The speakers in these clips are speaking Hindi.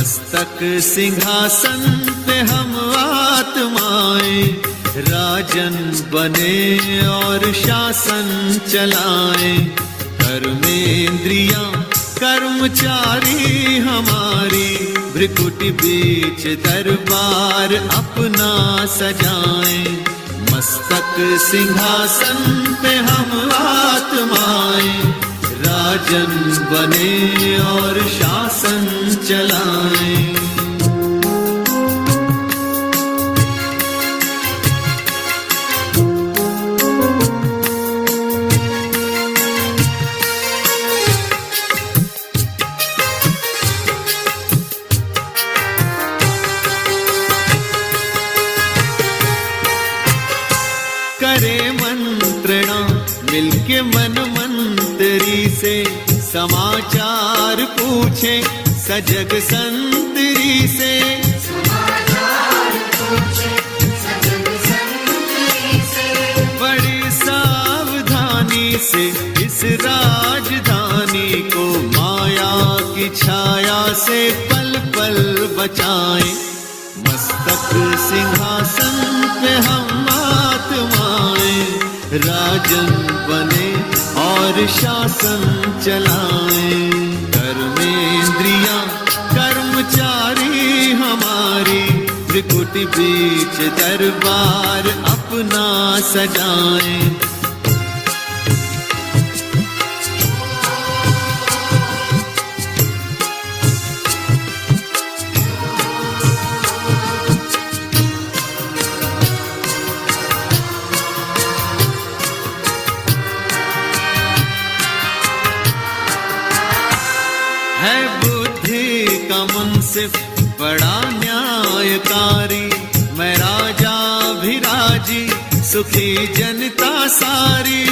मस्तक सिंहासन पे हम आत्माएं, राजन बने और शासन चलाएं। कर्मेंद्रियां कर्मचारी हमारी, भ्रिकुटी बीच दरबार अपना सजाएं। मस्तक सिंहासन पे हम आत्माएं, राजन बने और शासन चलाएं। करे मंत्रणा मिलके मन मंत्री से, समाचार पूछे सजग संतरी से। बड़ी सावधानी से इस राजधानी को माया की छाया से पल पल बचाएं। मस्तक सिंहासन पे हम आत्माएं, राजन बने और शासन चलाएं। कर्मेंद्रियां कर्मचारी हमारी, त्रिकुटी बीच दरबार अपना सजाएं। है बुद्धि का मुंसिफ बड़ा न्यायकारी, मैं राजा भी राजी सुखी जनता सारी।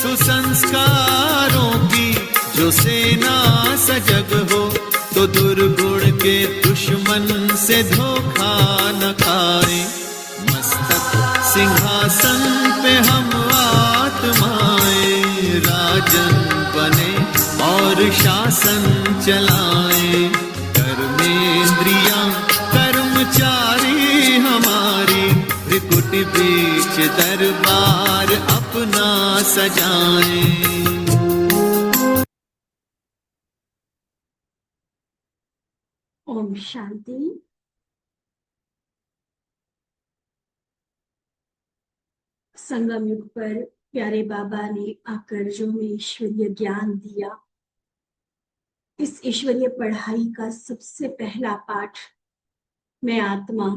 सुसंस्कारों की जो सेना सजग हो, तो दुर्गुण के दुश्मन से धोखा न खाए। मस्तक सिंहासन पे हम आत्माएं, राजन बने और शासन चलाएं। कर्मेंद्रियां कर्मचारी हमारी, त्रिकुटी बीच दरबार अपना सजाएं। ओम शांति। संगम युग पर प्यारे बाबा ने आकर जो हमें ईश्वरीय ज्ञान दिया, इस ईश्वरीय पढ़ाई का सबसे पहला पाठ, मैं आत्मा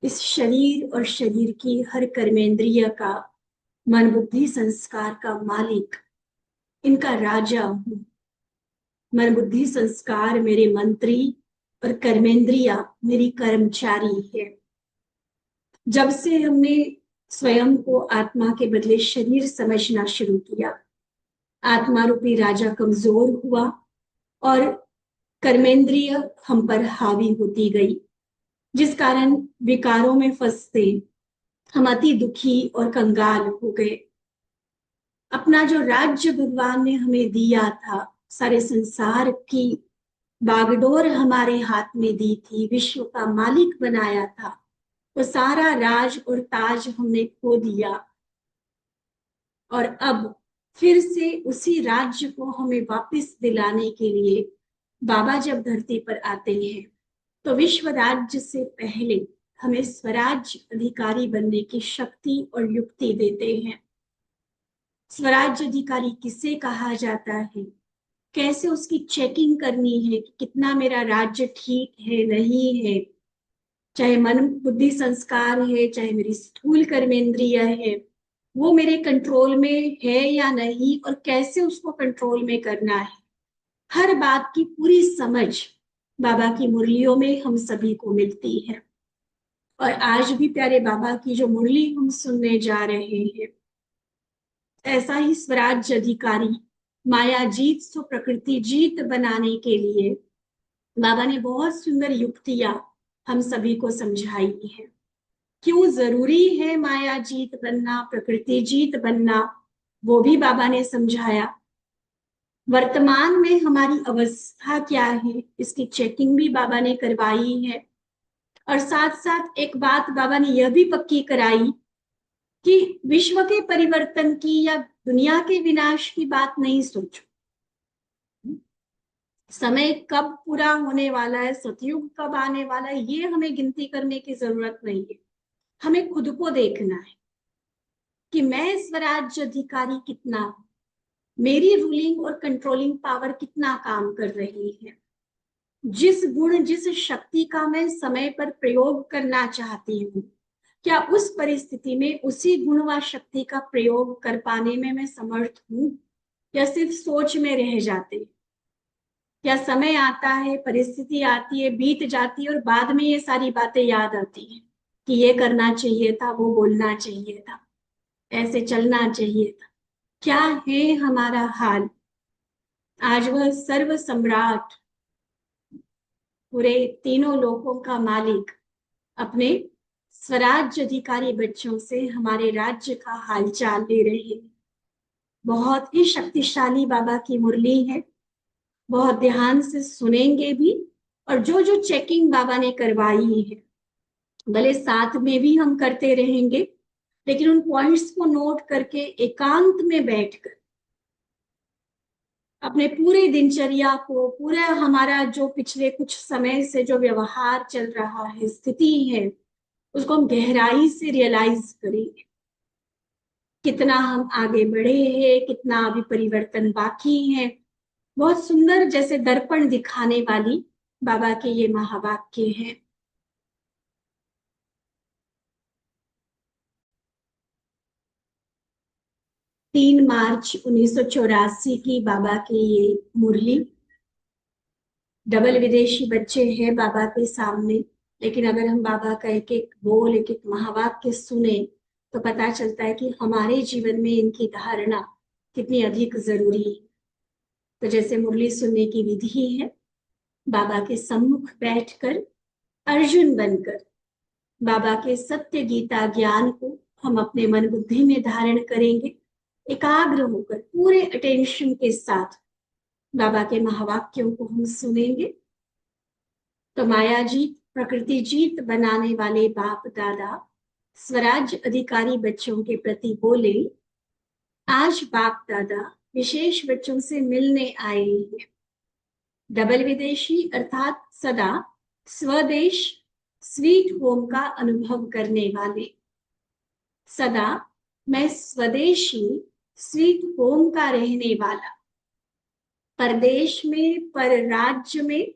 इस शरीर और शरीर की हर कर्मेंद्रिय का, मन बुद्धि संस्कार का मालिक, इनका राजा हूं। मन बुद्धि संस्कार मेरे मंत्री और कर्मेंद्रिया मेरी कर्मचारी है। जब से हमने स्वयं को आत्मा के बदले शरीर समझना शुरू किया, आत्मा रूपी राजा कमजोर हुआ और कर्मेंद्रिय हम पर हावी होती गई, जिस कारण विकारों में फंसते हम अति दुखी और कंगाल हो गए। अपना जो राज्य भगवान ने हमें दिया था, सारे संसार की बागडोर हमारे हाथ में दी थी, विश्व का मालिक बनाया था, वो सारा राज और ताज हमने खो दिया। और अब फिर से उसी राज्य को हमें वापस दिलाने के लिए बाबा जब धरती पर आते हैं, तो विश्व राज्य से पहले हमें स्वराज्य अधिकारी बनने की शक्ति और युक्ति देते हैं। स्वराज्य अधिकारी किसे कहा जाता है, कैसे उसकी चेकिंग करनी है कि कितना मेरा राज्य ठीक है नहीं है, चाहे मन बुद्धि संस्कार है, चाहे मेरी स्थूल कर्मेंद्रिय है, वो मेरे कंट्रोल में है या नहीं, और कैसे उसको कंट्रोल में करना है। हर बात की पूरी समझ बाबा की मुरलियों में हम सभी को मिलती है। और आज भी प्यारे बाबा की जो मुरली हम सुनने जा रहे हैं, ऐसा ही स्वराज्य अधिकारी माया जीत सो प्रकृति जीत बनाने के लिए बाबा ने बहुत सुंदर युक्तियां हम सभी को समझाई है। क्यों जरूरी है माया जीत बनना, प्रकृति जीत बनना, वो भी बाबा ने समझाया। वर्तमान में हमारी अवस्था क्या है, इसकी चेकिंग भी बाबा ने करवाई है। और साथ साथ एक बात बाबा ने यह भी पक्की कराई कि विश्व के परिवर्तन की या दुनिया के विनाश की बात नहीं सोचो। समय कब पूरा होने वाला है, सतयुग कब आने वाला है, ये हमें गिनती करने की जरूरत नहीं है। हमें खुद को देखना है कि मैं स्वराज्य अधिकारी कितना हूं, मेरी रूलिंग और कंट्रोलिंग पावर कितना काम कर रही है। जिस गुण जिस शक्ति का मैं समय पर प्रयोग करना चाहती हूँ, क्या उस परिस्थिति में उसी गुण व शक्ति का प्रयोग कर पाने में मैं समर्थ हूँ, या सिर्फ सोच में रह जाते हैं। या समय आता है, परिस्थिति आती है, बीत जाती है और बाद में ये सारी बातें याद आती हैं कि ये करना चाहिए था, वो बोलना चाहिए था, ऐसे चलना चाहिए था। क्या है हमारा हाल? आज वह सर्व सम्राट, पूरे तीनों लोकों का मालिक, अपने स्वराज्य अधिकारी बच्चों से हमारे राज्य का हालचाल ले रहे हैं। बहुत ही शक्तिशाली बाबा की मुरली है, बहुत ध्यान से सुनेंगे भी। और जो जो चेकिंग बाबा ने करवाई है, भले साथ में भी हम करते रहेंगे, लेकिन उन पॉइंट्स को नोट करके एकांत में बैठकर अपने पूरे दिनचर्या को, पूरा हमारा जो पिछले कुछ समय से जो व्यवहार चल रहा है, स्थिति है, उसको हम गहराई से रियलाइज करेंगे। कितना हम आगे बढ़े हैं, कितना अभी परिवर्तन बाकी है। बहुत सुंदर जैसे दर्पण दिखाने वाली बाबा के ये महावाक्य हैं। 3 मार्च 1984 की बाबा की ये मुरली। डबल विदेशी बच्चे हैं बाबा के सामने, लेकिन अगर हम बाबा का एक एक बोल, एक एक महावाक्य सुने तो पता चलता है कि हमारे जीवन में इनकी धारणा कितनी अधिक जरूरी है। तो जैसे मुरली सुनने की विधि है, बाबा के सम्मुख बैठकर अर्जुन बनकर बाबा के सत्य गीता ज्ञान को हम अपने मन बुद्धि में धारण करेंगे। एकाग्र होकर पूरे अटेंशन के साथ बाबा के महावाक्यों को हम सुनेंगे। तो माया जीत, प्रकृति जीत बनाने वाले बाप दादा स्वराज अधिकारी बच्चों के प्रति बोले, आज बाप दादा विशेष बच्चों से मिलने आए हैं। डबल विदेशी अर्थात सदा स्वदेश स्वीट होम का अनुभव करने वाले। सदा मैं स्वदेशी स्वीट होम का रहने वाला, परदेश में, पर राज्य में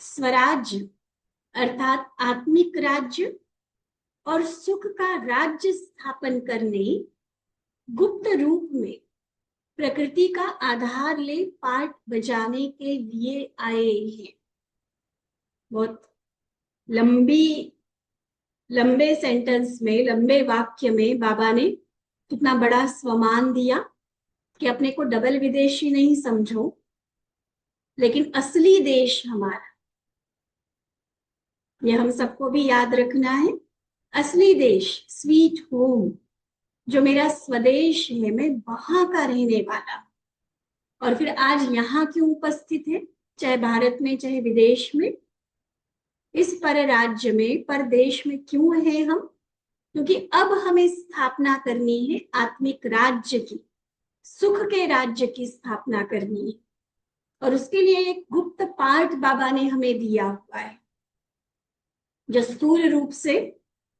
स्वराज्य अर्थात आत्मिक राज्य और सुख का राज्य स्थापन करने गुप्त रूप में प्रकृति का आधार ले पाठ बजाने के लिए आए हैं। बहुत लंबे सेंटेंस में, लंबे वाक्य में बाबा ने कितना बड़ा स्वमान दिया कि अपने को डबल विदेशी नहीं समझो, लेकिन असली देश हमारा, ये हम सबको भी याद रखना है। असली देश, स्वीट होम, जो मेरा स्वदेश है, मैं वहां का रहने वाला। और फिर आज यहाँ क्यों उपस्थित है, चाहे भारत में चाहे विदेश में, इस पर राज्य में, पर देश में क्यों है हम? क्योंकि अब हमें स्थापना करनी है आत्मिक राज्य की, सुख के राज्य की स्थापना करनी है। और उसके लिए एक गुप्त पाठ बाबा ने हमें दिया हुआ है, जो स्थूल रूप से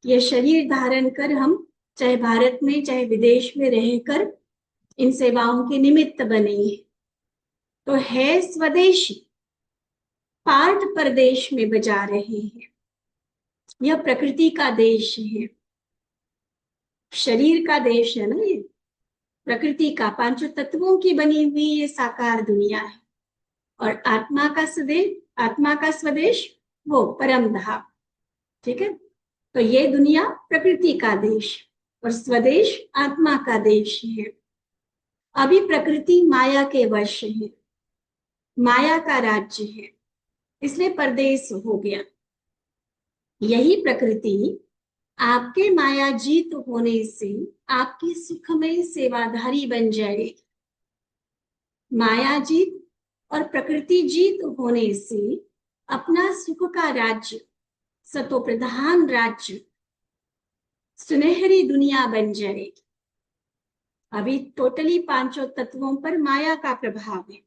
यह शरीर धारण कर हम चाहे भारत में चाहे विदेश में रहकर इन सेवाओं के निमित्त बने हैं। तो है स्वदेशी, पाठ परदेश में बजा रहे हैं। यह प्रकृति का देश है, शरीर का देश है ना, ये प्रकृति का, पांचों तत्वों की बनी हुई ये साकार दुनिया है। और आत्मा का स्वदेश वो परम धाम। ठीक है, तो ये दुनिया प्रकृति का देश और स्वदेश आत्मा का देश है। अभी प्रकृति माया के वश है, माया का राज्य है, इसलिए परदेश हो गया। यही प्रकृति आपके मायाजीत होने से आपकी सुखमय सेवाधारी बन जाएगी। मायाजीत और प्रकृति जीत होने से अपना सुख का राज्य, सतो प्रधान राज्य, सुनहरी दुनिया बन जाएगी। अभी टोटली पांचों तत्वों पर माया का प्रभाव है।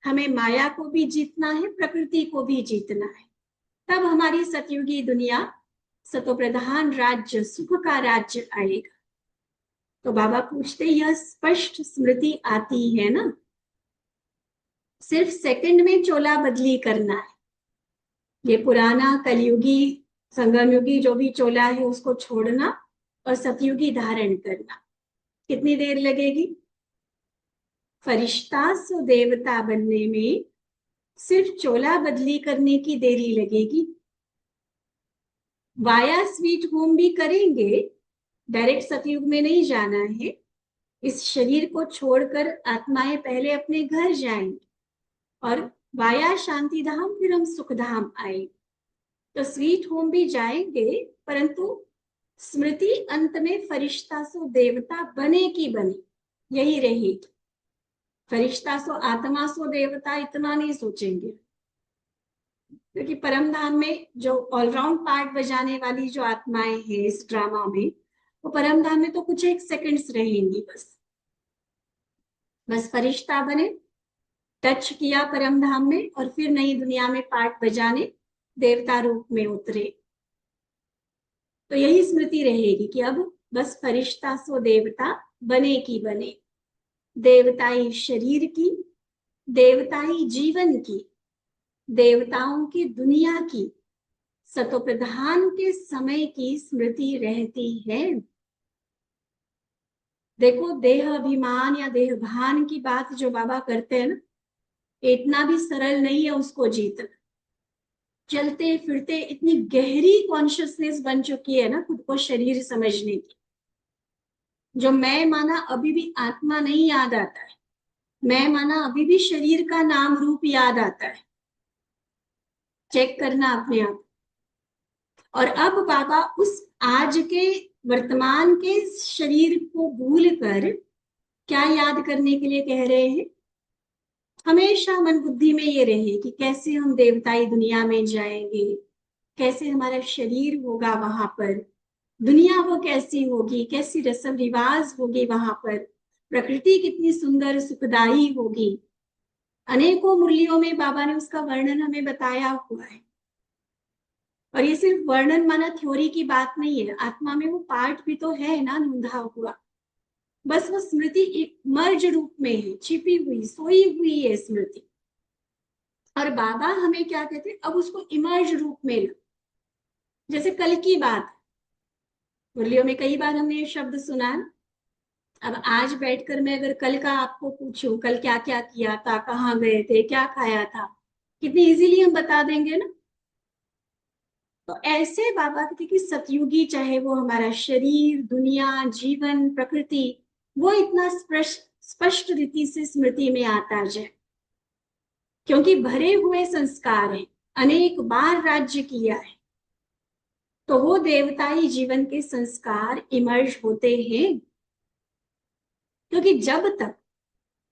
हमें माया को भी जीतना है, प्रकृति को भी जीतना है, तब हमारी सतयुगी दुनिया, सतो प्रधान राज्य, सुख का राज्य आएगा। तो बाबा पूछते, यह स्पष्ट स्मृति आती है ना? सिर्फ सेकंड में चोला बदली करना है। ये पुराना कलयुगी, संगमयुगी जो भी चोला है उसको छोड़ना और सतयुगी धारण करना। कितनी देर लगेगी? फरिश्ता से देवता बनने में सिर्फ चोला बदली करने की देरी लगेगी। वाया स्वीट होम भी करेंगे, डायरेक्ट सतयुग में नहीं जाना है। इस शरीर को छोड़कर आत्माएं पहले अपने घर जाएंगी और वाया शांति धाम, फिर हम सुख धाम आएंगे। तो स्वीट होम भी जाएंगे, परंतु स्मृति अंत में फरिश्ता सो देवता बने की बने यही रहेगी। फरिश्ता सो आत्मा सो देवता इतना नहीं सोचेंगे, क्योंकि परम धाम में जो ऑलराउंड पार्ट बजाने वाली जो आत्माएं हैं इस ड्रामा में, वो परम धाम में तो कुछ एक सेकंड्स रहेंगी बस फरिश्ता बने, टच किया परम धाम में और फिर नई दुनिया में पार्ट बजाने देवता रूप में उतरे। तो यही स्मृति रहेगी कि अब बस फरिश्ता सो देवता बने की बने, देवताई शरीर की, देवताई जीवन की, देवताओं की दुनिया की, सतो प्रधान के समय की स्मृति रहती है। देखो, देह अभिमान या देह भान की बात जो बाबा करते हैं ना, इतना भी सरल नहीं है उसको जीतना। चलते फिरते इतनी गहरी कॉन्शियसनेस बन चुकी है ना खुद को शरीर समझने की, जो मैं माना अभी भी आत्मा नहीं याद आता है, मैं माना अभी भी शरीर का नाम रूप याद आता है। चेक करना अपने आप। और अब बाबा उस आज के वर्तमान के शरीर को भूल कर क्या याद करने के लिए कह रहे हैं? हमेशा मन बुद्धि में ये रहे कि कैसे हम देवताई दुनिया में जाएंगे, कैसे हमारा शरीर होगा वहां पर, दुनिया वो कैसी होगी, कैसी रस्म रिवाज होगी वहां पर, प्रकृति कितनी सुंदर सुखदायी होगी। अनेकों मुरलियों में बाबा ने उसका वर्णन हमें बताया हुआ है। और ये सिर्फ वर्णन माना थ्योरी की बात नहीं है, आत्मा में वो पार्ट भी तो है ना नुंधा हुआ, बस वो स्मृति एक मर्ज रूप में है, छिपी हुई सोई हुई है स्मृति। और बाबा हमें क्या कहते हैं, अब उसको इमर्ज रूप में लो। जैसे कल की बात, मुरलियों में कई बार हमने ये शब्द सुना है। अब आज बैठकर मैं अगर कल का आपको पूछूं, कल क्या क्या किया था, कहाँ गए थे, क्या खाया था, कितनी इजीली हम बता देंगे ना। तो ऐसे बाबा कहते कि सतयुगी, चाहे वो हमारा शरीर, दुनिया, जीवन, प्रकृति, वो इतना स्पष्ट रीति से स्मृति में आता जाए, क्योंकि भरे हुए संस्कार हैं, अनेक बार राज्य किया है, तो वो देवताई जीवन के संस्कार इमर्ज होते हैं। क्योंकि जब तक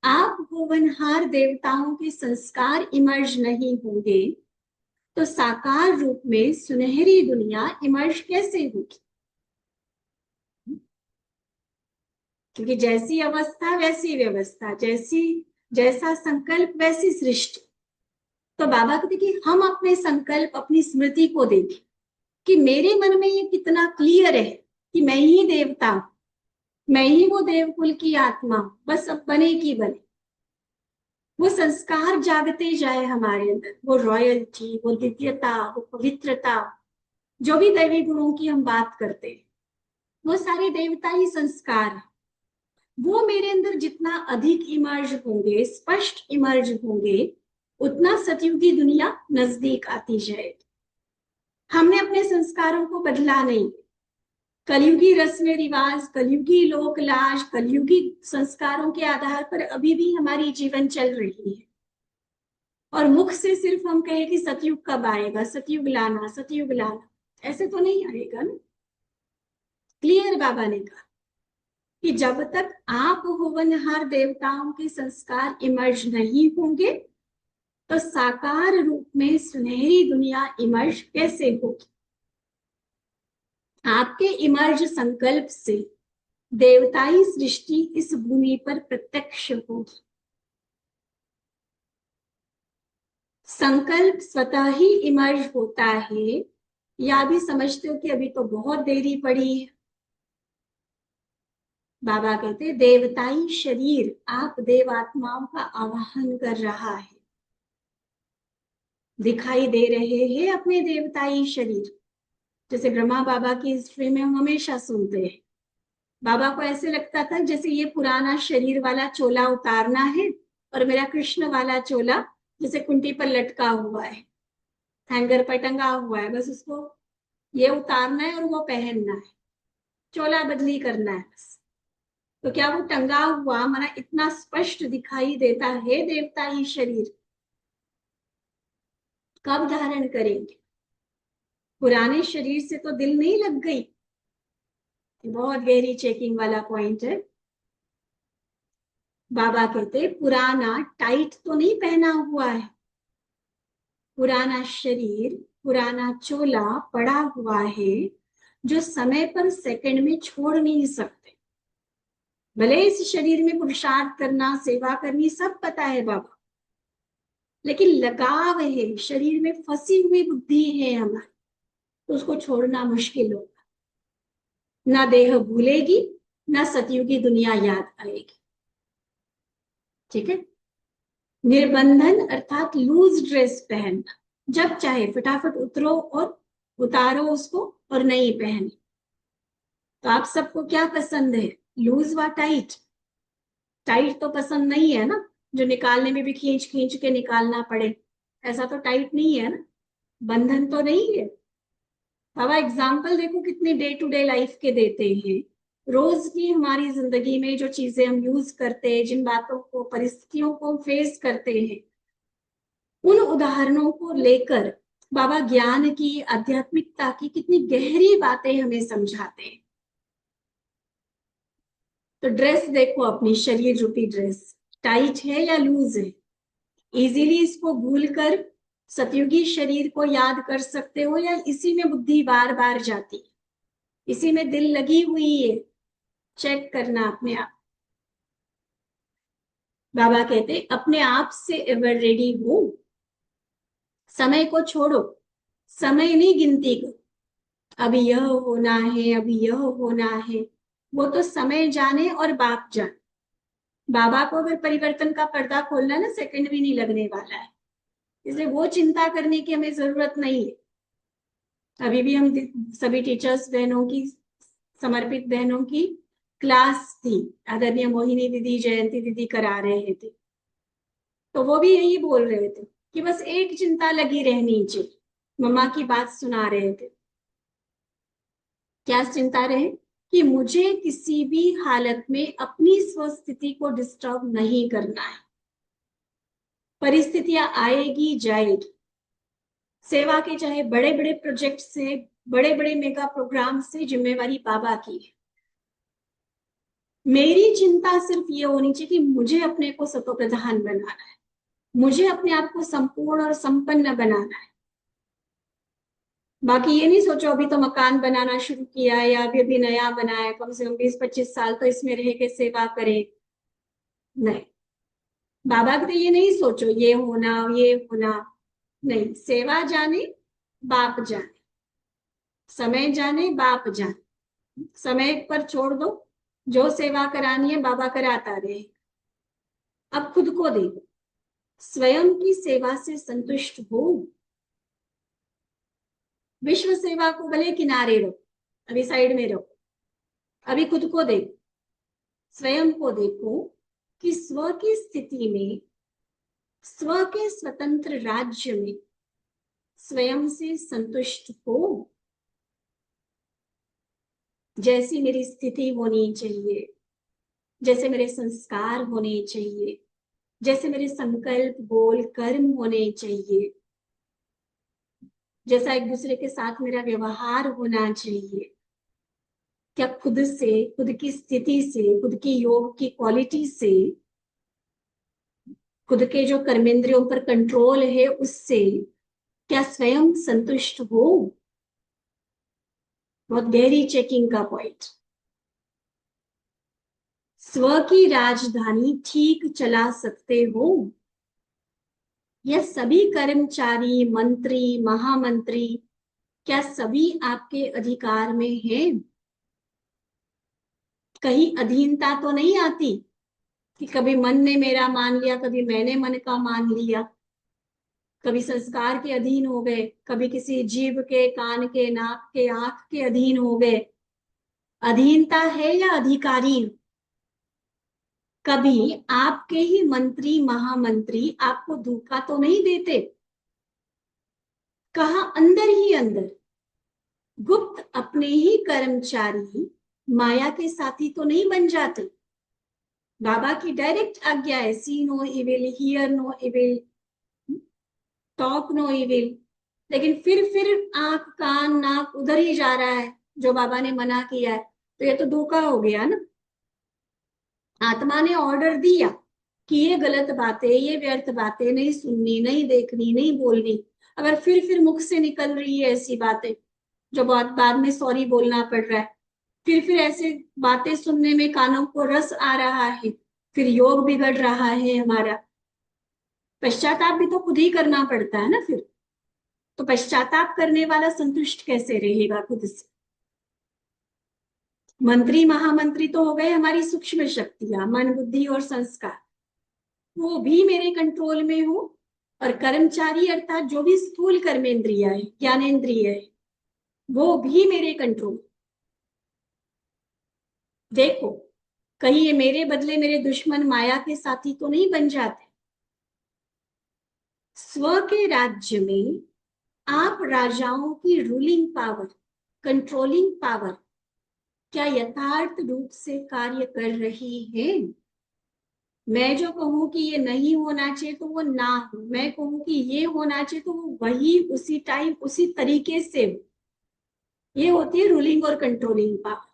आप भुवनहार देवताओं के संस्कार इमर्ज नहीं होंगे, तो साकार रूप में सुनहरी दुनिया इमर्ज कैसे होगी? क्योंकि जैसी अवस्था वैसी व्यवस्था, जैसा संकल्प वैसी सृष्टि। तो बाबा कहते कि हम अपने संकल्प, अपनी स्मृति को देखें कि मेरे मन में ये कितना क्लियर है कि मैं ही देवता हूं, मैं ही वो देवकुल की आत्मा, बस अब बने की बने। वो संस्कार जागते जाए हमारे अंदर, वो रॉयल्टी, वो दिव्यता, वो पवित्रता, जो भी दैवी गुणों की हम बात करते हैं, वो सारे देवताई संस्कार हैं। वो मेरे अंदर जितना अधिक इमर्ज होंगे, स्पष्ट इमर्ज होंगे, उतना सतयुगी दुनिया नजदीक आती जाएगी। हमने अपने संस्कारों को बदला नहीं। कलयुगी रस्में रिवाज, कलयुगी लोक लाज, कलयुगी संस्कारों के आधार पर अभी भी हमारी जीवन चल रही है। और मुख से सिर्फ हम कहें कि सतयुग कब आएगा, सतयुग लाना, सतयुग लाना, ऐसे तो नहीं आएगा ना। क्लियर बाबा ने कहा कि जब तक आप होवनहार देवताओं के संस्कार इमर्ज नहीं होंगे तो साकार रूप में सुनहरी दुनिया इमर्ज कैसे होगी। आपके इमर्ज संकल्प से देवताई सृष्टि इस भूमि पर प्रत्यक्ष होगी। संकल्प स्वतः ही इमर्ज होता है, या भी समझते हो कि अभी तो बहुत देरी पड़ी है। बाबा कहते देवताई शरीर आप देव आत्माओं का आवाहन कर रहा है। दिखाई दे रहे हैं अपने देवताई शरीर, जैसे ब्रह्मा बाबा की हिस्ट्री में हम हमेशा सुनते हैं। बाबा को ऐसे लगता था जैसे ये पुराना शरीर वाला चोला उतारना है और मेरा कृष्ण वाला चोला जैसे कुंटी पर लटका हुआ है, हैंगर पर टंगा हुआ है, बस उसको ये उतारना है और वो पहनना है, चोला बदली करना है बस। तो क्या वो टंगा हुआ हमारा इतना स्पष्ट दिखाई देता है देवताई शरीर? कब धारण करेंगे? पुराने शरीर से तो दिल नहीं लग गई। बहुत गहरी चेकिंग वाला पॉइंट है। बाबा कहते पुराना टाइट तो नहीं पहना हुआ है, पुराना शरीर पुराना चोला पड़ा हुआ है जो समय पर सेकंड में छोड़ नहीं सकते। भले इस शरीर में पुरुषार्थ करना सेवा करनी सब पता है बाबा, लेकिन लगाव है, शरीर में फंसी हुई बुद्धि है हमारी, तो उसको छोड़ना मुश्किल होगा। ना देह भूलेगी ना सतयुगी दुनिया याद आएगी। ठीक है। निर्बंधन अर्थात लूज ड्रेस पहनना, जब चाहे फटाफट उतरो और उतारो उसको और नहीं पहने। तो आप सबको क्या पसंद है, लूज व टाइट? टाइट तो पसंद नहीं है ना, जो निकालने में भी खींच खींच के निकालना पड़े, ऐसा तो टाइट नहीं है ना, बंधन तो नहीं है। बाबा एग्जाम्पल देखो कितने डे टू डे लाइफ के देते हैं। रोज की हमारी जिंदगी में जो चीजें हम यूज करते हैं, जिन बातों को परिस्थितियों को फेस करते हैं, उन उदाहरणों को लेकर बाबा ज्ञान की आध्यात्मिकता की कितनी गहरी बातें हमें समझाते हैं। तो ड्रेस देखो, अपनी शरीर रूपी ड्रेस टाइट है या लूज है? इजीली इसको भूलकर सतयुगी शरीर को याद कर सकते हो या इसी में बुद्धि बार बार जाती है, इसी में दिल लगी हुई है? चेक करना अपने आप। बाबा कहते अपने आप से एवर रेडी हो, समय को छोड़ो, समय नहीं गिनती करो, अभी यह होना है अभी यह होना है, वो तो समय जाने और बाप जाने। बाबा को अगर परिवर्तन का पर्दा खोलना ना, सेकंड भी नहीं लगने वाला है, इसलिए वो चिंता करने की हमें जरूरत नहीं है। अभी भी हम सभी टीचर्स बहनों की, समर्पित बहनों की क्लास थी, आदरणीय मोहिनी दीदी जयंती दीदी करा रहे थे, तो वो भी यही बोल रहे थे कि बस एक चिंता लगी रहनी चाहिए। मम्मा की बात सुना रहे थे, क्या चिंता रहे कि मुझे किसी भी हालत में अपनी स्वस्थिति को डिस्टर्ब नहीं करना है। परिस्थितियां आएगी जाएगी, सेवा के चाहे बड़े बड़े प्रोजेक्ट से, बड़े बड़े मेगा प्रोग्राम से, जिम्मेवारी बाबा की है। मेरी चिंता सिर्फ ये होनी चाहिए कि मुझे अपने को सतो प्रधान बनाना है, मुझे अपने आप को संपूर्ण और संपन्न बनाना है। बाकी ये नहीं सोचो अभी तो मकान बनाना शुरू किया है या अभी अभी नया बनाया, कम से कम 20-25 साल तो इसमें रह के सेवा करें। नहीं, बाबा के ये नहीं सोचो ये होना नहीं। सेवा जाने बाप जाने, समय जाने बाप जाने, समय पर छोड़ दो, जो सेवा करानी है बाबा कराता रहे। अब खुद को देखो, स्वयं की सेवा से संतुष्ट हो। विश्व सेवा को भले किनारे रखो, अभी साइड में रखो, अभी खुद को देखो, स्वयं को देखो कि स्व की स्थिति में, स्व के स्वतंत्र राज्य में स्वयं से संतुष्ट हो। जैसी मेरी स्थिति होनी चाहिए, जैसे मेरे संस्कार होने चाहिए, जैसे मेरे संकल्प बोल कर्म होने चाहिए, जैसा एक दूसरे के साथ मेरा व्यवहार होना चाहिए, क्या खुद से, खुद की स्थिति से, खुद की योग की क्वालिटी से, खुद के जो कर्मेंद्रियों पर कंट्रोल है उससे क्या स्वयं संतुष्ट हो? बहुत गहरी चेकिंग का पॉइंट। स्व की राजधानी ठीक चला सकते हो? यह सभी कर्मचारी, मंत्री, महामंत्री, क्या सभी आपके अधिकार में हैं? कहीं अधीनता तो नहीं आती कि कभी मन ने मेरा मान लिया, कभी मैंने मन का मान लिया, कभी संस्कार के अधीन हो गए, कभी किसी जीभ के, कान के, नाक के, आंख के अधीन हो गए। अधीनता है या अधिकारी? कभी आपके ही मंत्री, महामंत्री आपको धोखा तो नहीं देते? कहा अंदर ही अंदर गुप्त अपने ही कर्मचारी माया के साथी तो नहीं बन जाते? बाबा की डायरेक्ट आज्ञा है, see no evil, hear no evil, talk no evil, लेकिन फिर आंख, कान, नाक उधर ही जा रहा है जो बाबा ने मना किया है। तो ये तो धोखा हो गया ना। आत्मा ने ऑर्डर दिया कि ये गलत बातें, ये व्यर्थ बातें नहीं सुननी, नहीं देखनी, नहीं बोलनी। अगर फिर मुख से निकल रही है ऐसी बातें जो बहुत बाद में सॉरी बोलना पड़ रहा है, फिर ऐसे बातें सुनने में कानों को रस आ रहा है, फिर योग बिगड़ रहा है हमारा। पश्चाताप भी तो खुद ही करना पड़ता है ना फिर। तो पश्चाताप करने वाला संतुष्ट कैसे रहेगा खुद से? मंत्री, महामंत्री तो हो गए हमारी सूक्ष्म शक्तियां, मन, बुद्धि और संस्कार, वो भी मेरे कंट्रोल में हो। और कर्मचारी अर्थात जो भी स्थूल कर्मेंद्रिय है, ज्ञानेन्द्रिय है, वो भी मेरे कंट्रोल। देखो, कहीं ये मेरे बदले मेरे दुश्मन, माया के साथी तो नहीं बन जाते? स्व के राज्य में आप राजाओं की रूलिंग पावर, कंट्रोलिंग पावर क्या यथार्थ रूप से कार्य कर रही है? मैं जो कहूं कि ये नहीं होना चाहिए तो वो ना हो, मैं कहूं कि ये होना चाहिए तो वो वही उसी टाइम उसी तरीके से हो। ये होती है रूलिंग और कंट्रोलिंग पावर।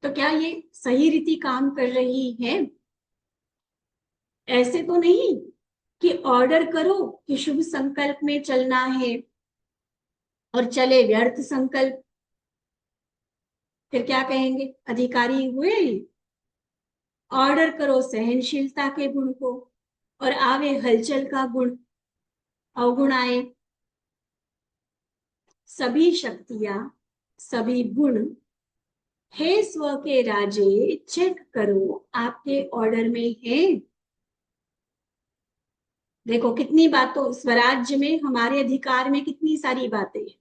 तो क्या ये सही रीति काम कर रही है? ऐसे तो नहीं कि ऑर्डर करो कि शुभ संकल्प में चलना है और चले व्यर्थ संकल्प, फिर क्या कहेंगे? अधिकारी हुए। ऑर्डर करो सहनशीलता के गुण को और आवे हलचल का गुण, अवगुण आए। सभी शक्तियां, सभी गुण, हे स्व के राजे, चेक करो आपके ऑर्डर में है। देखो कितनी बातों, स्वराज्य में हमारे अधिकार में कितनी सारी बातें हैं।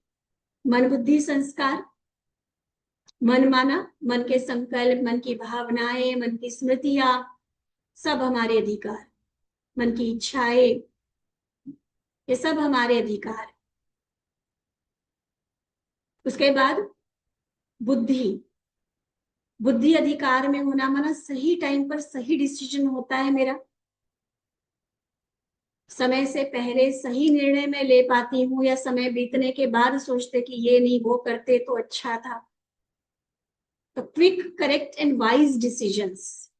मन, बुद्धि, संस्कार। मन माना मन के संकल्प, मन की भावनाएं, मन की स्मृतियां, सब हमारे अधिकार। मन की इच्छाएं, ये सब हमारे अधिकार। उसके बाद बुद्धि, बुद्धि अधिकार में होना माना सही टाइम पर सही डिसीजन होता है मेरा, समय से पहले सही निर्णय में ले पाती हूँ, या समय बीतने के बाद सोचते कि ये नहीं वो करते तो अच्छा था। तो quick, correct and wise decisions,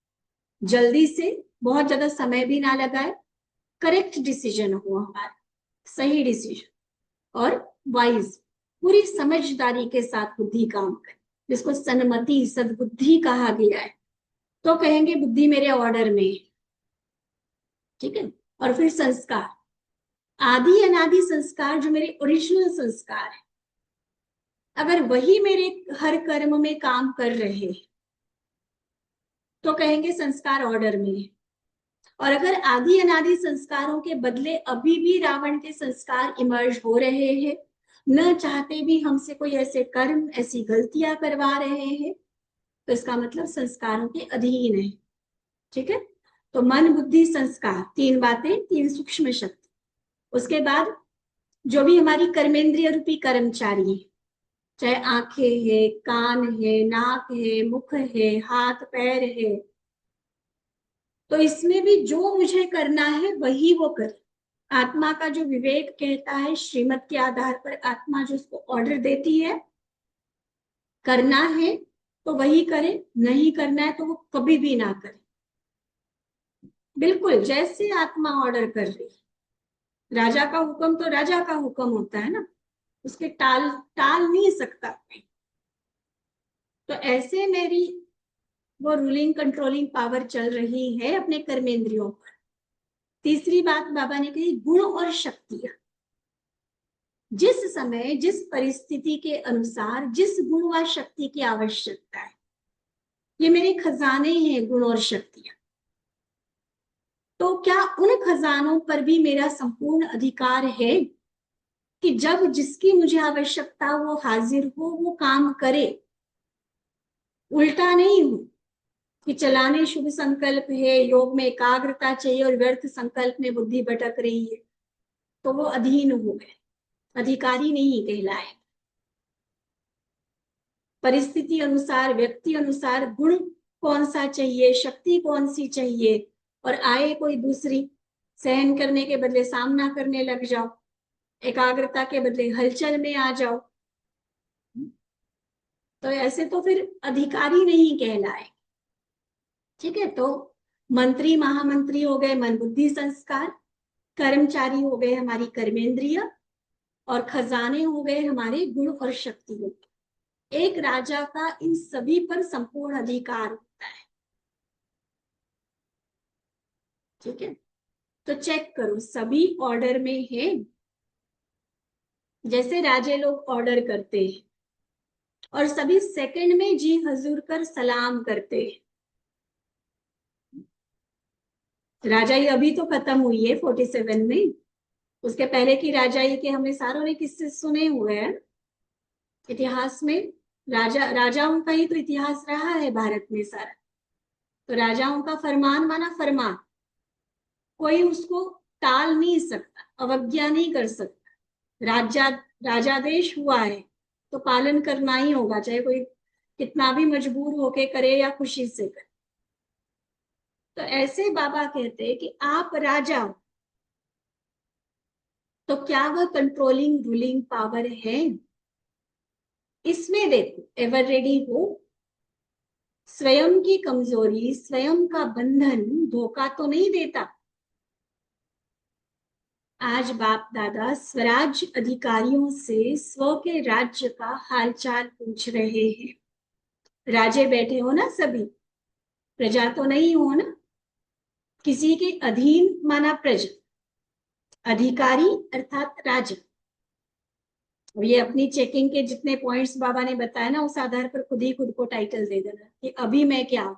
जल्दी से, बहुत ज्यादा समय भी ना लगाए, करेक्ट डिसीजन हो हमारा, सही डिसीजन और वाइज, पूरी समझदारी के साथ बुद्धि काम करे, जिसको सन्मति, सद्बुद्धि कहा गया है। तो कहेंगे बुद्धि मेरे ऑर्डर में है। ठीक है। और फिर संस्कार, आदि अनादि संस्कार जो मेरे ओरिजिनल संस्कार है, अगर वही मेरे हर कर्म में काम कर रहे हैं तो कहेंगे संस्कार ऑर्डर में है। और अगर आदि अनादि संस्कारों के बदले अभी भी रावण के संस्कार इमर्ज हो रहे हैं, न चाहते भी हमसे कोई ऐसे कर्म, ऐसी गलतियां करवा रहे हैं, तो इसका मतलब संस्कारों के अधीन है। ठीक है। तो मन, बुद्धि, संस्कार, तीन बातें, तीन सूक्ष्म शक्ति। उसके बाद जो भी हमारी कर्मेंद्रिय रूपी कर्मचारी है, चाहे आंखें है, कान है, नाक है, मुख है, हाथ पैर है, तो इसमें भी जो मुझे करना है वही वो करे। आत्मा का जो विवेक कहता है, श्रीमत के आधार पर आत्मा जो उसको ऑर्डर देती है, करना है तो वही करे, नहीं करना है तो वो कभी भी ना करे। बिल्कुल जैसे आत्मा ऑर्डर कर रही है। राजा का हुक्म तो राजा का हुक्म होता है ना, उसके टाल टाल नहीं सकता। तो ऐसे मेरी वो रूलिंग कंट्रोलिंग पावर चल रही है अपने कर्मेंद्रियों पर। तीसरी बात बाबा ने कही, गुण और शक्तियां। जिस समय जिस परिस्थिति के अनुसार जिस गुण व शक्ति की आवश्यकता है, ये मेरे खजाने हैं गुण और शक्तियां। तो क्या उन खजानों पर भी मेरा संपूर्ण अधिकार है कि जब जिसकी मुझे आवश्यकता वो हाजिर हो, वो काम करे। उल्टा नहीं हो कि चलाने शुभ संकल्प है, योग में एकाग्रता चाहिए और व्यर्थ संकल्प में बुद्धि भटक रही है, तो वो अधीन हो गए, अधिकारी नहीं कहलाए। परिस्थिति अनुसार, व्यक्ति अनुसार गुण कौन सा चाहिए, शक्ति कौन सी चाहिए, और आए कोई दूसरी, सहन करने के बदले सामना करने लग जाओ, एकाग्रता के बदले हलचल में आ जाओ, तो ऐसे तो फिर अधिकारी नहीं कहलाए। ठीक है, तो मंत्री महामंत्री हो गए मन बुद्धि संस्कार, कर्मचारी हो गए हमारी कर्मेंद्रिय, और खजाने हो गए हमारे गुण और शक्ति। एक राजा का इन सभी पर संपूर्ण अधिकार होता है। ठीक है, तो चेक करो सभी ऑर्डर में है। जैसे राजे लोग ऑर्डर करते हैं और सभी सेकंड में जी हजूर कर सलाम करते हैं। राजाई अभी तो खत्म हुई है 47 में, उसके पहले की राजाई के हमने सारों ने किस्से सुने हुए हैं इतिहास में। राजाओं का ही तो इतिहास रहा है भारत में सारा। तो राजाओं का फरमान माना फरमान, कोई उसको टाल नहीं सकता, अवज्ञा नहीं कर सकता। राजादेश हुआ है तो पालन करना ही होगा, चाहे कोई कितना भी मजबूर होके करे या खुशी से करे। तो ऐसे बाबा कहते हैं कि आप राजा हो, तो क्या वह कंट्रोलिंग रूलिंग पावर है? इसमें देखो, एवर रेडी हो। स्वयं की कमजोरी, स्वयं का बंधन धोखा तो नहीं देता। आज बाप दादा स्वराज्य अधिकारियों से स्व के राज्य का हालचाल पूछ रहे हैं। राजे बैठे हो ना सभी, प्रजा तो नहीं हो ना, किसी के अधीन माना प्रजा, अधिकारी अर्थात राजा। और ये अपनी चेकिंग के जितने पॉइंट्स बाबा ने बताया ना, उस आधार पर खुद ही खुद को टाइटल दे देना कि अभी मैं क्या हूं,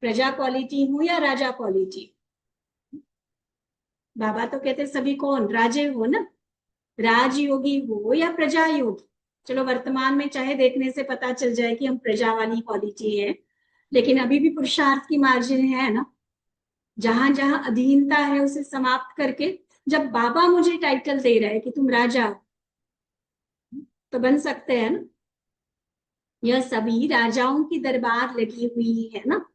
प्रजा क्वालिटी हूं या राजा क्वालिटी। बाबा तो कहते सभी कौन, राजे हो ना, राजयोगी हो या प्रजा योगी। चलो वर्तमान में चाहे देखने से पता चल जाए कि हम प्रजा वाली क्वालिटी है, लेकिन अभी भी पुरुषार्थ की मार्जिन है ना। जहां जहां अधीनता है उसे समाप्त करके जब बाबा मुझे टाइटल दे रहा है कि तुम राजा हो, तो बन सकते हैं ना। यह सभी राजाओं की दरबार लगी हुई है ना।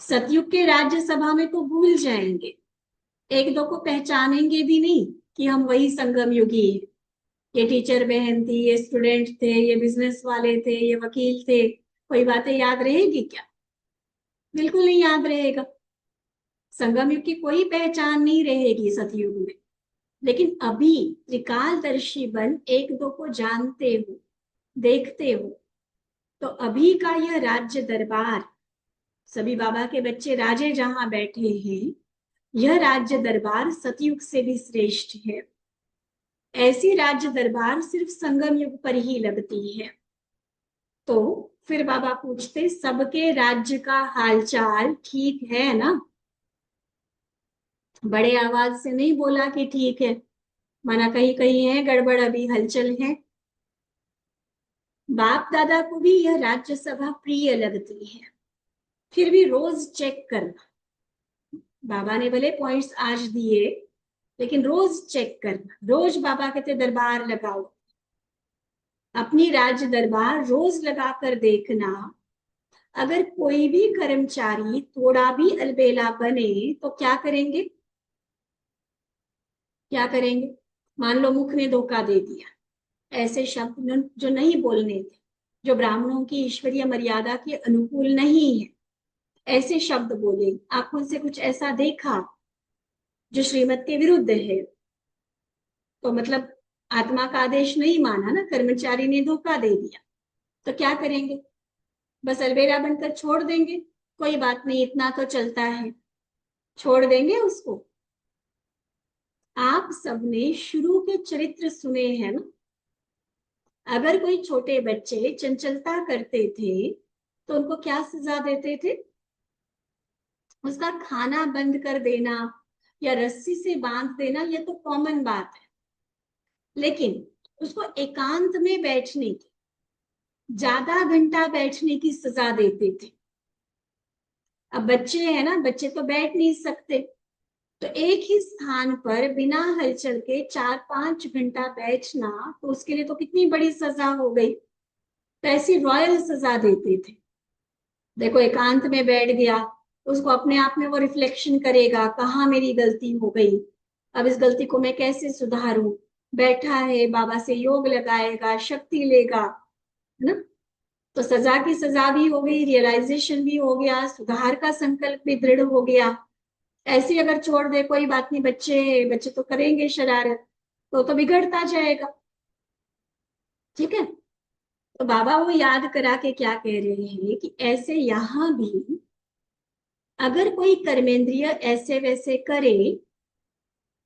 सतयुग के राज्यसभा में तो भूल जाएंगे, एक दो को पहचानेंगे भी नहीं कि हम वही संगम युगी हैं। ये टीचर बहन थी, ये स्टूडेंट थे, ये बिजनेस वाले थे, ये वकील थे। कोई बातें याद रहेगी क्या? बिल्कुल नहीं याद रहेगा। संगम युग की कोई पहचान नहीं रहेगी सतयुग में। लेकिन अभी त्रिकालदर्शी बन एक दो को जानते हो, देखते हो, तो अभी का यह राज्य दरबार, सभी बाबा के बच्चे राजे जहां बैठे हैं, यह राज्य दरबार सतयुग से भी श्रेष्ठ है। ऐसी राज्य दरबार सिर्फ संगम युग पर ही लगती है। तो फिर बाबा पूछते, सबके राज्य का हालचाल ठीक है ना? बड़े आवाज से नहीं बोला कि ठीक है, माना कहीं कहीं है गड़बड़, अभी हलचल है। बाप दादा को भी यह राज्यसभा प्रिय लगती है, फिर भी रोज चेक करना। बाबा ने भले पॉइंट्स आज दिए, लेकिन रोज चेक करना। रोज बाबा कहते दरबार लगाओ, अपनी राज्य दरबार रोज लगाकर देखना। अगर कोई भी कर्मचारी थोड़ा भी अलबेला बने तो क्या करेंगे? क्या करेंगे? मान लो मुख ने धोखा दे दिया, ऐसे शब्द जो नहीं बोलने थे, जो ब्राह्मणों की ईश्वरीय मर्यादा के अनुकूल नहीं है, ऐसे शब्द बोले, आंखों से कुछ ऐसा देखा जो श्रीमत के विरुद्ध है, तो मतलब आत्मा का आदेश नहीं माना ना, कर्मचारी ने धोखा दे दिया, तो क्या करेंगे? बस अलबेला बनकर छोड़ देंगे, कोई बात नहीं, इतना तो चलता है, छोड़ देंगे उसको? आप सबने शुरू के चरित्र सुने हैं ना। अगर कोई छोटे बच्चे चंचलता करते थे तो उनको क्या सजा देते थे? उसका खाना बंद कर देना या रस्सी से बांध देना, ये तो कॉमन बात है, लेकिन उसको एकांत में बैठने की, ज्यादा घंटा बैठने की सजा देते थे। अब बच्चे हैं ना, बच्चे तो बैठ नहीं सकते, तो एक ही स्थान पर बिना हलचल के 4-5 घंटा बैठना, तो उसके लिए तो कितनी बड़ी सजा हो गई। तो ऐसी रॉयल सजा देते थे। देखो, एकांत में बैठ गया, उसको अपने आप में वो रिफ्लेक्शन करेगा, कहाँ मेरी गलती हो गई, अब इस गलती को मैं कैसे सुधारूं। बैठा है, बाबा से योग लगाएगा, शक्ति लेगा, है ना। तो सजा की सजा भी हो गई, रियलाइजेशन भी हो गया, सुधार का संकल्प भी दृढ़ हो गया। ऐसे अगर छोड़ दे, कोई बात नहीं, बच्चे बच्चे तो करेंगे शरारत, तो बिगड़ता जाएगा। ठीक है, तो बाबा वो याद करा के क्या कह रहे हैं कि ऐसे यहां भी अगर कोई कर्मेंद्रिय ऐसे वैसे करे,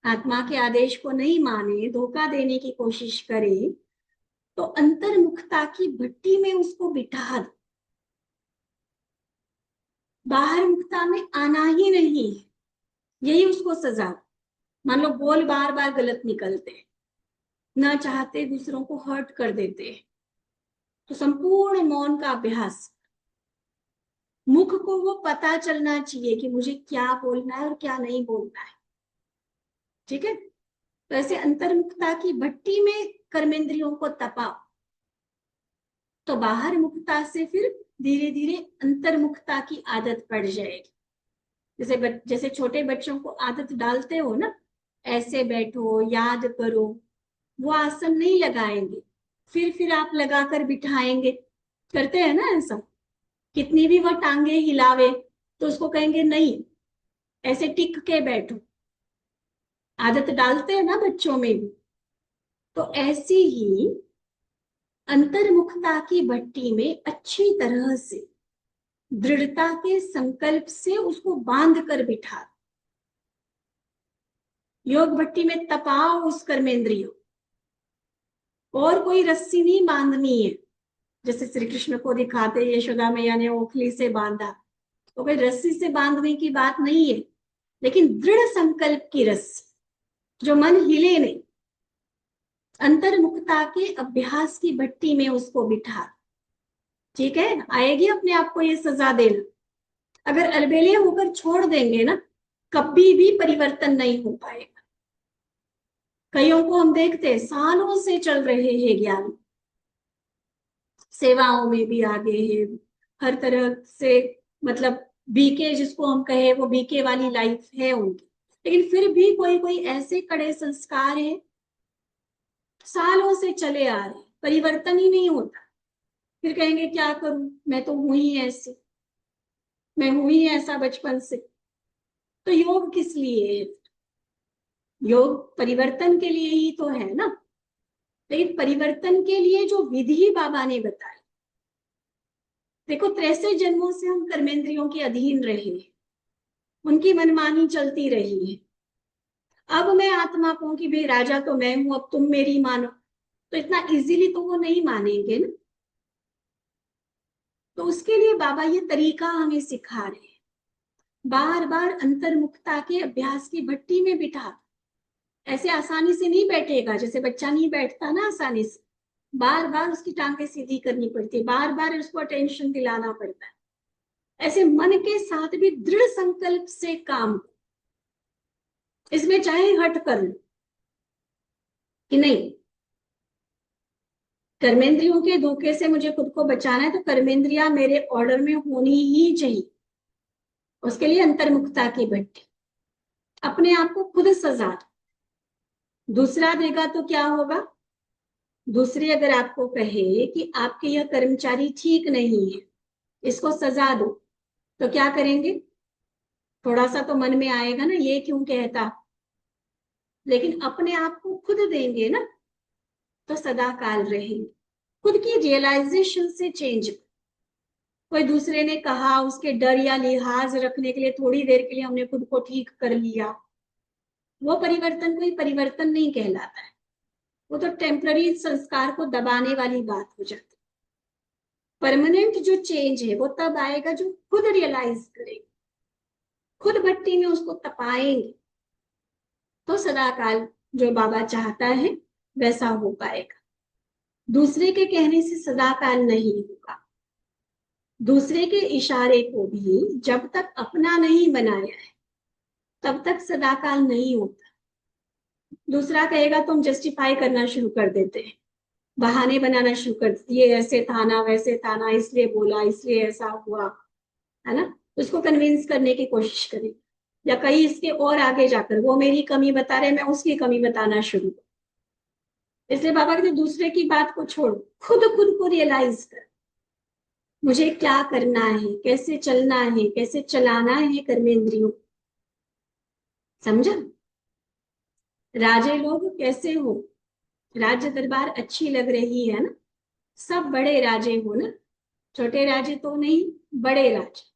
आत्मा के आदेश को नहीं माने, धोखा देने की कोशिश करे, तो अंतर्मुखता की भट्टी में उसको बिठा दो, बाहर मुक्ता में आना ही नहीं है, यही उसको सजा। मान लो बोल बार बार गलत निकलते हैं, न चाहते दूसरों को हर्ट कर देते हैं, तो संपूर्ण मौन का अभ्यास। मुख को वो पता चलना चाहिए कि मुझे क्या बोलना है और क्या नहीं बोलना है। ठीक है, तो ऐसे अंतर्मुखता की भट्टी में कर्मेंद्रियों को तपाओ, तो बाहर मुखता से फिर धीरे धीरे अंतर्मुखता की आदत पड़ जाएगी। जैसे छोटे बच्चों को आदत डालते हो ना, ऐसे बैठो, याद करो, वो आसन नहीं लगाएंगे, फिर आप लगाकर बिठाएंगे, करते हैं ना ऐसा। कितनी भी वो टांगे हिलावे तो उसको कहेंगे नहीं, ऐसे टिक के बैठो। आदत डालते हैं ना बच्चों में भी। तो ऐसी ही अंतर्मुखता की भट्टी में अच्छी तरह से दृढ़ता के संकल्प से उसको बांध कर बिठा, योग भट्टी में तपाओ उस कर्मेंद्रियों। और कोई रस्सी नहीं बांधनी है, जैसे श्री कृष्ण को दिखाते यशोदा मैया ने ओखली से बांधा, तो कोई रस्सी से बांधने की बात नहीं है, लेकिन दृढ़ संकल्प की रस्सी, जो मन हिले नहीं। अंतर्मुखता के अभ्यास की भट्टी में उसको बिठा। ठीक है, आएगी अपने आप को ये सजा देना। अगर अलबेले होकर छोड़ देंगे ना, कभी भी परिवर्तन नहीं हो पाएगा। कईयों को हम देखते हैं सालों से चल रहे हैं ज्ञान, सेवाओं में भी आगे है, हर तरह से, मतलब बीके जिसको हम कहे, वो बीके वाली लाइफ है उनकी, लेकिन फिर भी कोई कोई ऐसे कड़े संस्कार है, सालों से चले आ रहे, परिवर्तन ही नहीं होता। फिर कहेंगे क्या करूं, मैं तो हूं ही ऐसे, मैं हूं ही ऐसा बचपन से। तो योग किस लिए है? योग परिवर्तन के लिए ही तो है ना। लेकिन परिवर्तन के लिए जो विधि बाबा ने बताई, देखो 63 जन्मों से हम कर्मेंद्रियों के अधीन रहे, उनकी मनमानी चलती रही है। अब मैं आत्मा कहूं कि भाई राजा तो मैं हूं, अब तुम मेरी मानो, तो इतना इजीली तो वो नहीं मानेंगे ना। तो उसके लिए बाबा ये तरीका हमें सिखा रहे हैं, बार बार अंतर्मुखता के अभ्यास की भट्टी में बिठा। ऐसे आसानी से नहीं बैठेगा, जैसे बच्चा नहीं बैठता ना आसानी से, बार बार उसकी टांगें सीधी करनी पड़ती है, बार बार उसको अटेंशन दिलाना पड़ता है। ऐसे मन के साथ भी दृढ़ संकल्प से काम, इसमें चाहे हट कर लो कि नहीं, कर्मेंद्रियों के धोखे से मुझे खुद को बचाना है, तो कर्मेंद्रिया मेरे ऑर्डर में होनी ही चाहिए। उसके लिए अंतर्मुखता की भट्टी, अपने आप को खुद सजा। दूसरा देगा तो क्या होगा? दूसरी अगर आपको कहे कि आपके यह कर्मचारी ठीक नहीं है, इसको सजा दो, तो क्या करेंगे? थोड़ा सा तो मन में आएगा ना, ये क्यों कहता। लेकिन अपने आप को खुद देंगे ना, तो सदा काल रहेंगे। खुद की रियलाइजेशन से चेंज। कोई दूसरे ने कहा, उसके डर या लिहाज रखने के लिए थोड़ी देर के लिए हमने खुद को ठीक कर लिया, वो परिवर्तन कोई परिवर्तन नहीं कहलाता है। वो तो टेम्पररी संस्कार को दबाने वाली बात हो जाती है। परमानेंट जो चेंज है वो तब आएगा जो खुद रियलाइज करेंगे, खुद भट्टी में उसको तपाएंगे, तो सदाकाल जो बाबा चाहता है वैसा हो पाएगा। दूसरे के कहने से सदाकाल नहीं होगा। दूसरे के इशारे को भी जब तक अपना नहीं बनाया है तब तक सदाकाल नहीं होता। दूसरा कहेगा तो हम जस्टिफाई करना शुरू कर देते हैं, बहाने बनाना शुरू कर देते, ये ऐसे था ना, वैसे था ना, इसलिए बोला, इसलिए ऐसा हुआ, है ना। उसको कन्विंस करने की कोशिश करें, या कहीं इसके और आगे जाकर वो मेरी कमी बता रहे, मैं उसकी कमी बताना शुरू कर। इसलिए बाबा कहते दूसरे की बात को छोड़ो, खुद खुद को रियलाइज कर, मुझे क्या करना है, कैसे चलना है, कैसे चलाना है कर्मेंद्रियों। समझा? राजे लोग कैसे हो, राज्य दरबार अच्छी लग रही है ना, सब बड़े राजे हो ना, छोटे राजे तो नहीं, बड़े राजे।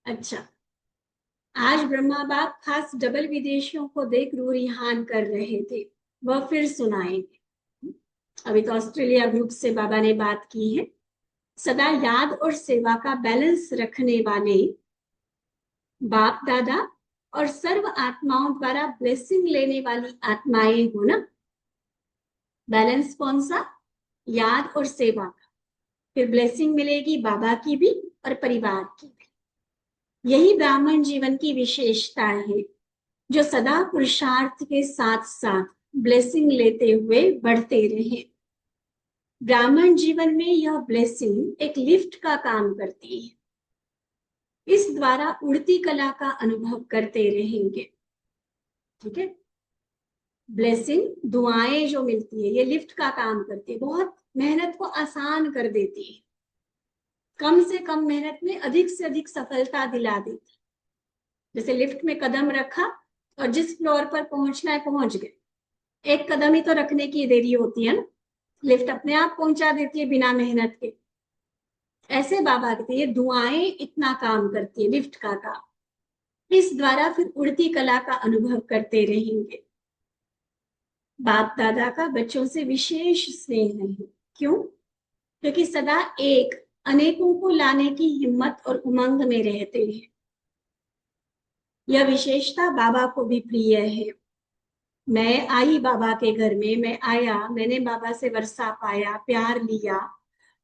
अच्छा, आज ब्रह्मा बाप खास डबल विदेशियों को देख रूरिहान कर रहे थे, वह फिर सुनाएंगे। अभी तो ऑस्ट्रेलिया ग्रुप से बाबा ने बात की है। सदा याद और सेवा का बैलेंस रखने वाले बाप दादा और सर्व आत्माओं द्वारा ब्लेसिंग लेने वाली आत्माएं हो ना। बैलेंस कौन सा? याद और सेवा का। फिर ब्लेसिंग मिलेगी बाबा की भी और परिवार की भी। यही ब्राह्मण जीवन की विशेषता है, जो सदा पुरुषार्थ के साथ साथ ब्लेसिंग लेते हुए बढ़ते रहे। ब्राह्मण जीवन में यह ब्लेसिंग एक लिफ्ट का काम करती है। इस द्वारा उड़ती कला का अनुभव करते रहेंगे। ठीक है, ब्लेसिंग दुआएं जो मिलती है ये लिफ्ट का काम करती है, बहुत मेहनत को आसान कर देती है, कम से कम मेहनत में अधिक से अधिक सफलता दिला देती है। जैसे लिफ्ट में कदम रखा और जिस फ्लोर पर पहुंचना है पहुंच गए, एक कदम ही तो रखने की देरी होती है ना, लिफ्ट अपने आप पहुंचा देती है बिना मेहनत के। ऐसे बाबा कहते हैं ये दुआएं इतना काम करती है, लिफ्ट का काम। इस द्वारा फिर उड़ती कला का अनुभव करते रहेंगे। बाप दादा का बच्चों से विशेष स्नेह है। क्यों? क्योंकि सदा एक अनेकों को लाने की हिम्मत और उमंग में रहते हैं। यह विशेषता बाबा को भी प्रिय है। मैं आई बाबा के घर में, मैं आया, मैंने बाबा से वर्षा पाया, प्यार लिया,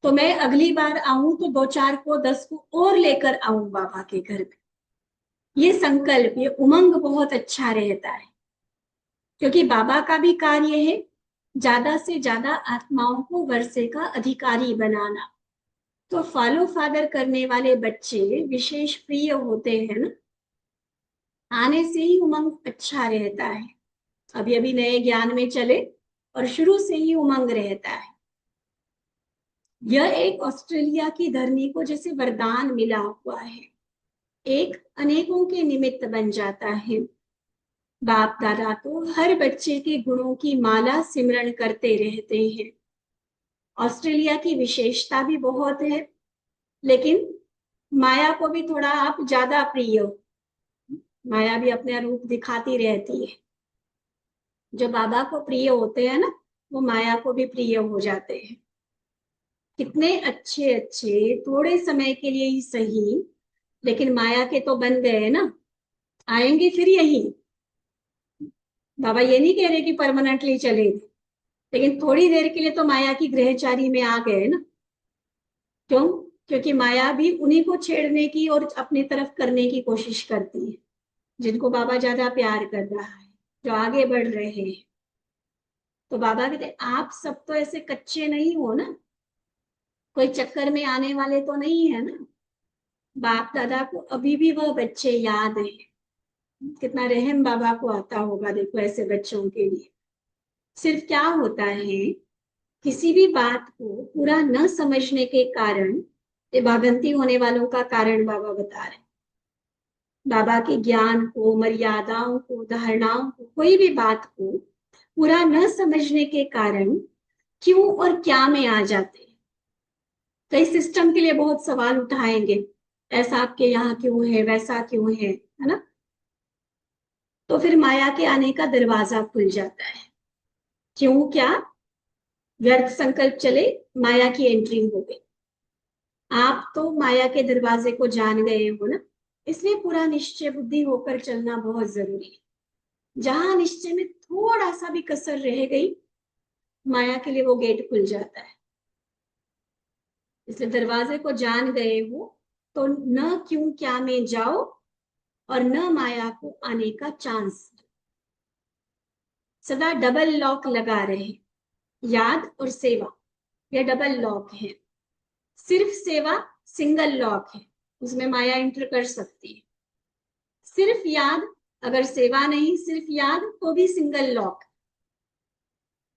तो मैं अगली बार आऊं तो 2-4 को 10 को और लेकर आऊं बाबा के घर में। ये संकल्प, ये उमंग बहुत अच्छा रहता है, क्योंकि बाबा का भी कार्य है ज्यादा से ज्यादा आत्माओं को वर्षे का अधिकारी बनाना। तो फॉलो फादर करने वाले बच्चे विशेष प्रिय होते हैं ना, आने से ही उमंग अच्छा रहता है। अभी अभी नए ज्ञान में चले और शुरू से ही उमंग रहता है। यह एक ऑस्ट्रेलिया की धरनी को जैसे वरदान मिला हुआ है, एक अनेकों के निमित्त बन जाता है। बाप दादा तो हर बच्चे के गुणों की माला सिमरण करते रहते हैं। ऑस्ट्रेलिया की विशेषता भी बहुत है, लेकिन माया को भी थोड़ा आप ज्यादा प्रिय हो। माया भी अपना रूप दिखाती रहती है। जो बाबा को प्रिय होते हैं ना, वो माया को भी प्रिय हो जाते हैं। कितने अच्छे अच्छे, थोड़े समय के लिए ही सही, लेकिन माया के तो बन गए ना, आएंगे फिर यही। बाबा ये नहीं कह रहे कि परमानेंटली चले, लेकिन थोड़ी देर के लिए तो माया की ग्रहचारी में आ गए ना। क्यों? क्योंकि माया भी उन्हीं को छेड़ने की और अपनी तरफ करने की कोशिश करती है, जिनको बाबा ज्यादा प्यार कर रहा है, जो आगे बढ़ रहे हैं। तो बाबा कहते आप सब तो ऐसे कच्चे नहीं हो ना, कोई चक्कर में आने वाले तो नहीं है ना। बाप दादा को अभी भी वह बच्चे याद है। कितना रहम बाबा को आता होगा, देखो ऐसे बच्चों के लिए। सिर्फ क्या होता है, किसी भी बात को पूरा न समझने के कारण ये भागंती होने वालों का कारण बाबा बता रहे हैं। बाबा के ज्ञान को, मर्यादाओं को, धारणाओं को, कोई भी बात को पूरा न समझने के कारण क्यों और क्या में आ जाते हैं। कई सिस्टम के लिए बहुत सवाल उठाएंगे, ऐसा आपके यहाँ क्यों है, वैसा क्यों है ना। तो फिर माया के आने का दरवाजा खुल जाता है। क्यों, क्या, व्यर्थ संकल्प चले, माया की एंट्री हो गई। आप तो माया के दरवाजे को जान गए हो ना, इसलिए पूरा निश्चय बुद्धि होकर चलना बहुत जरूरी है। जहां निश्चय में थोड़ा सा भी कसर रह गई, माया के लिए वो गेट खुल जाता है। इसलिए दरवाजे को जान गए हो तो न क्यों क्या में जाओ और न माया को आने का चांस। सदा डबल लॉक लगा रहे, याद और सेवा, यह डबल लॉक है। सिर्फ सेवा सिंगल लॉक है, उसमें माया एंटर कर सकती है। सिर्फ याद, अगर सेवा नहीं सिर्फ याद तो भी सिंगल लॉक।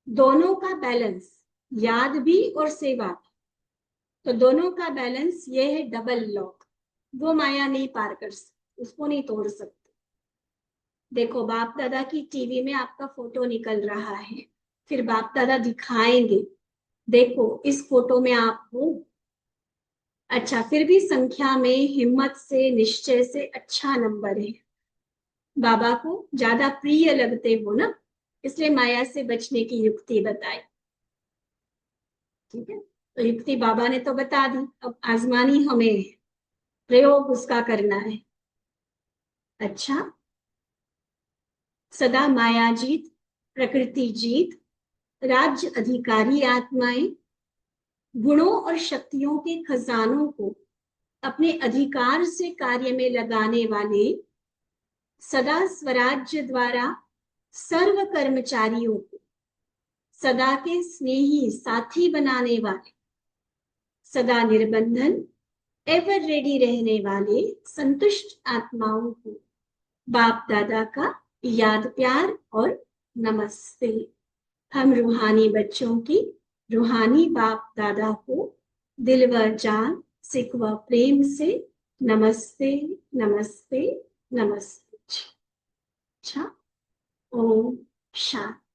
दोनों का बैलेंस, याद भी और सेवा भी, तो दोनों का बैलेंस ये है डबल लॉक। वो माया नहीं पार कर सकती, उसको नहीं तोड़ सकती। देखो, बाप दादा की टीवी में आपका फोटो निकल रहा है, फिर बाप दादा दिखाएंगे, देखो इस फोटो में आप हो। अच्छा, फिर भी संख्या में हिम्मत से, निश्चय से अच्छा नंबर है। बाबा को ज्यादा प्रिय लगते हो ना, इसलिए माया से बचने की युक्ति बताई। ठीक है, तो युक्ति बाबा ने तो बता दी, अब आजमानी हमें है, प्रयोग उसका करना है। अच्छा, सदा माया जीत, प्रकृति जीत, राज्य अधिकारी आत्माएं, गुणों और शक्तियों के खजानों को अपने अधिकार से कार्य में लगाने वाले, सदा स्वराज्य द्वारा सर्व कर्मचारियों को सदा के स्नेही साथी बनाने वाले, सदा निर्बंधन एवर रेडी रहने वाले संतुष्ट आत्माओं को बाप दादा का याद, प्यार और नमस्ते। हम रूहानी बच्चों की रूहानी बाप दादा को दिल व जान, सिख व प्रेम से नमस्ते, नमस्ते, नमस्ते। अच्छा, ओम शांति।